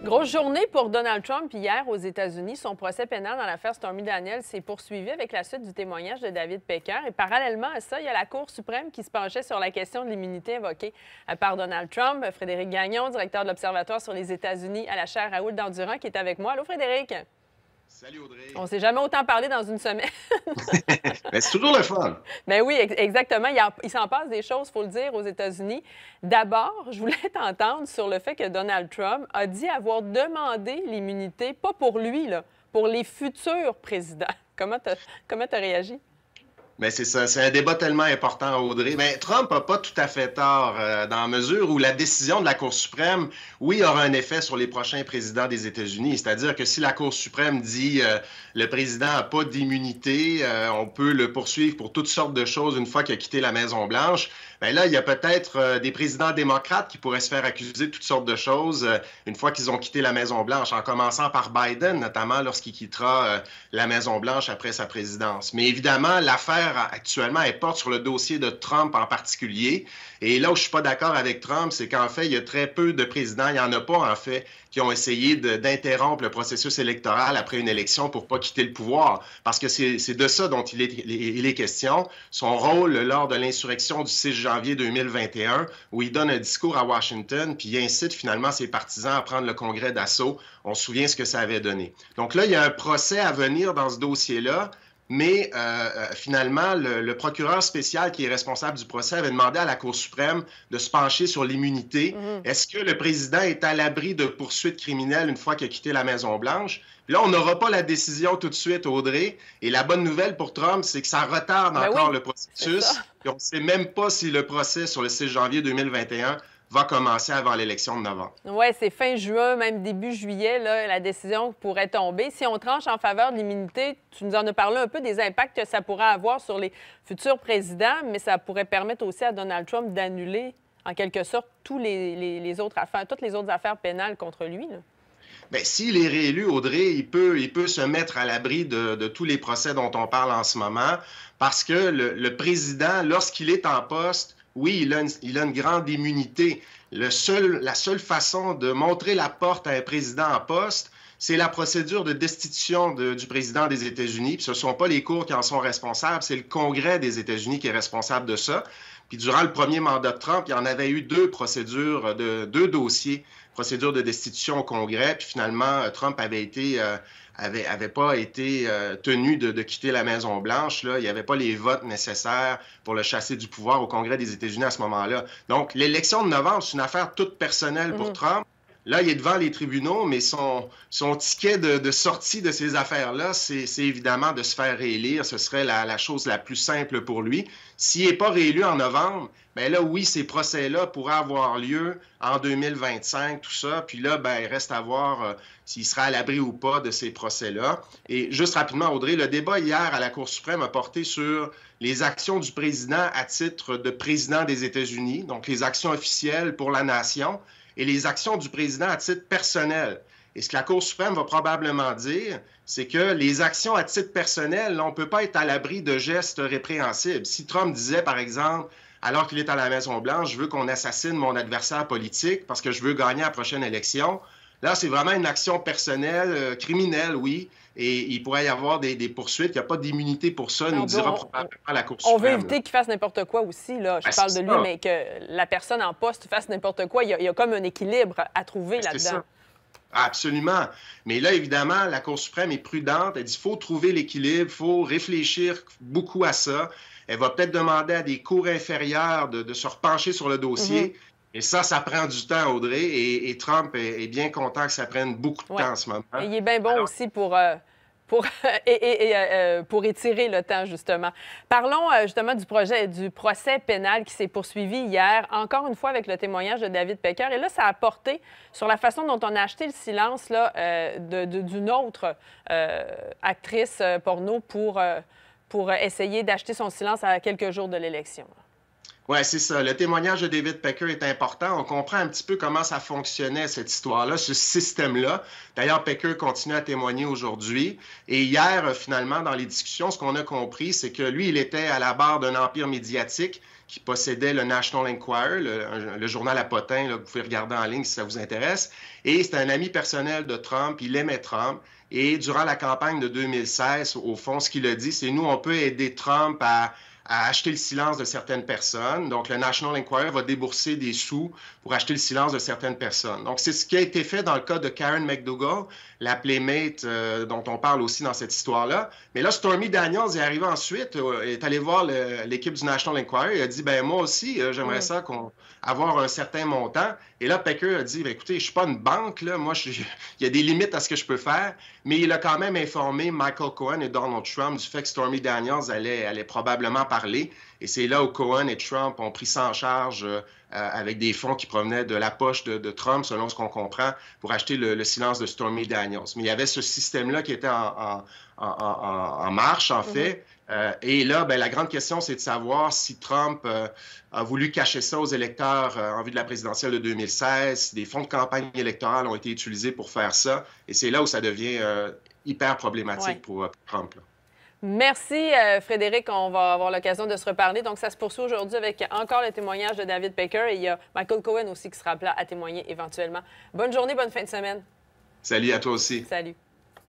Grosse journée pour Donald Trump hier aux États-Unis. Son procès pénal dans l'affaire Stormy Daniels s'est poursuivi avec la suite du témoignage de David Pecker. Et parallèlement à ça, il y a la Cour suprême qui se penchait sur la question de l'immunité invoquée par Donald Trump. Frédéric Gagnon, directeur de l'Observatoire sur les États-Unis à la chaire Raoul Dandurand, qui est avec moi. Allô, Frédéric? Salut Audrey. On ne s'est jamais autant parlé dans une semaine. Mais c'est toujours le fun. Ben oui, exactement. Il s'en passe des choses, il faut le dire, aux États-Unis. D'abord, je voulais t'entendre sur le fait que Donald Trump a dit avoir demandé l'immunité, pas pour lui, là, pour les futurs présidents. Comment tu as réagi? Mais c'est ça, c'est un débat tellement important, Audrey. Mais Trump n'a pas tout à fait tort dans la mesure où la décision de la Cour suprême, oui, aura un effet sur les prochains présidents des États-Unis. C'est-à-dire que si la Cour suprême dit le président n'a pas d'immunité, on peut le poursuivre pour toutes sortes de choses une fois qu'il a quitté la Maison-Blanche, bien là, il y a peut-être des présidents démocrates qui pourraient se faire accuser de toutes sortes de choses une fois qu'ils ont quitté la Maison-Blanche, en commençant par Biden, notamment lorsqu'il quittera la Maison-Blanche après sa présidence. Mais évidemment, l'affaire actuellement, elle porte sur le dossier de Trump en particulier. Et là où je suis pas d'accord avec Trump, c'est qu'en fait, il y a très peu de présidents, il n'y en a pas en fait, qui ont essayé d'interrompre le processus électoral après une élection pour pas quitter le pouvoir. Parce que c'est de ça dont il est question. Son rôle lors de l'insurrection du 6 janvier 2021, où il donne un discours à Washington, puis il incite finalement ses partisans à prendre le Congrès d'assaut. On se souvient ce que ça avait donné. Donc là, il y a un procès à venir dans ce dossier-là. Mais finalement, le procureur spécial qui est responsable du procès avait demandé à la Cour suprême de se pencher sur l'immunité. Est-ce que le président est à l'abri de poursuites criminelles une fois qu'il a quitté la Maison-Blanche? Là, on n'aura pas la décision tout de suite, Audrey. Et la bonne nouvelle pour Trump, c'est que ça retarde encore le processus. Et on ne sait même pas si le procès sur le 6 janvier 2021 va commencer avant l'élection de novembre. Oui, c'est fin juin, même début juillet, là, la décision pourrait tomber. Si on tranche en faveur de l'immunité, tu nous en as parlé un peu des impacts que ça pourrait avoir sur les futurs présidents, mais ça pourrait permettre aussi à Donald Trump d'annuler, en quelque sorte, toutes les autres affaires pénales contre lui, là. Bien, s'il est réélu, Audrey, il peut se mettre à l'abri de tous les procès dont on parle en ce moment, parce que le président, lorsqu'il est en poste, oui, il a une grande immunité. La seule façon de montrer la porte à un président en poste, c'est la procédure de destitution du président des États-Unis. Puis ce ne sont pas les cours qui en sont responsables, c'est le Congrès des États-Unis qui est responsable de ça. Puis durant le premier mandat de Trump, il y en avait eu deux dossiers, procédure de destitution au Congrès. Puis finalement, Trump avait pas été tenu de quitter la Maison-Blanche. Il n'y avait pas les votes nécessaires pour le chasser du pouvoir au Congrès des États-Unis à ce moment-là. Donc, l'élection de novembre, c'est une affaire toute personnelle pour Trump. Là, il est devant les tribunaux, mais son ticket de sortie de ces affaires-là, c'est évidemment de se faire réélire. Ce serait la chose la plus simple pour lui. S'il n'est pas réélu en novembre, bien là, oui, ces procès-là pourraient avoir lieu en 2025, tout ça. Puis là, bien, il reste à voir s'il sera à l'abri ou pas de ces procès-là. Et juste rapidement, Audrey, le débat hier à la Cour suprême a porté sur les actions du président à titre de président des États-Unis, donc les actions officielles pour la nation, et les actions du président à titre personnel. Et ce que la Cour suprême va probablement dire, c'est que les actions à titre personnel, on ne peut pas être à l'abri de gestes répréhensibles. Si Trump disait, par exemple, alors qu'il est à la Maison-Blanche, je veux qu'on assassine mon adversaire politique parce que je veux gagner la prochaine élection, là, c'est vraiment une action personnelle, criminelle, oui, et il pourrait y avoir des poursuites. Il n'y a pas d'immunité pour ça, nous dira probablement la Cour suprême. On veut éviter qu'il fasse n'importe quoi aussi, là. Je parle de lui, mais que la personne en poste fasse n'importe quoi. Il y a comme un équilibre à trouver là-dedans. Absolument. Mais là, évidemment, la Cour suprême est prudente. Elle dit qu'il faut trouver l'équilibre, il faut réfléchir beaucoup à ça. Elle va peut-être demander à des cours inférieures de se repencher sur le dossier. Et ça prend du temps, Audrey, et Trump est bien content que ça prenne beaucoup de temps en ce moment. Et il est bien bon aussi pour étirer le temps, justement. Parlons justement du procès pénal qui s'est poursuivi hier, encore une fois avec le témoignage de David Pecker. Et là, ça a porté sur la façon dont on a acheté le silence là, d'une autre actrice porno pour essayer d'acheter son silence à quelques jours de l'élection. Oui, c'est ça. Le témoignage de David Pecker est important. On comprend un petit peu comment ça fonctionnait, cette histoire-là, ce système-là. D'ailleurs, Pecker continue à témoigner aujourd'hui. Et hier, finalement, dans les discussions, ce qu'on a compris, c'est que lui, il était à la barre d'un empire médiatique qui possédait le National Enquirer, le journal à potins, là, que vous pouvez regarder en ligne si ça vous intéresse. Et c'était un ami personnel de Trump, il aimait Trump. Et durant la campagne de 2016, au fond, ce qu'il a dit, c'est nous, on peut aider Trump à acheter le silence de certaines personnes. Donc, le National Enquirer va débourser des sous pour acheter le silence de certaines personnes. Donc, c'est ce qui a été fait dans le cas de Karen McDougal, la Playmate dont on parle aussi dans cette histoire-là. Mais là, Stormy Daniels est arrivé ensuite, est allé voir l'équipe du National Enquirer et a dit, ben moi aussi, j'aimerais ça avoir un certain montant. Et là, Pecker a dit, ben, écoutez, je suis pas une banque, là. Moi, il y a des limites à ce que je peux faire. Mais il a quand même informé Michael Cohen et Donald Trump du fait que Stormy Daniels allait probablement parler. Et c'est là où Cohen et Trump ont pris ça en charge avec des fonds qui provenaient de la poche de Trump, selon ce qu'on comprend, pour acheter le silence de Stormy Daniels. Mais il y avait ce système-là qui était en marche, en fait. Et là, ben, la grande question, c'est de savoir si Trump a voulu cacher ça aux électeurs en vue de la présidentielle de 2016, si des fonds de campagne électorale ont été utilisés pour faire ça. Et c'est là où ça devient hyper problématique pour Trump, là. Merci, Frédéric. On va avoir l'occasion de se reparler. Donc, ça se poursuit aujourd'hui avec encore le témoignage de David Pecker. Et il y a Michael Cohen aussi qui sera là à témoigner éventuellement. Bonne journée, bonne fin de semaine. Salut à toi aussi. Salut.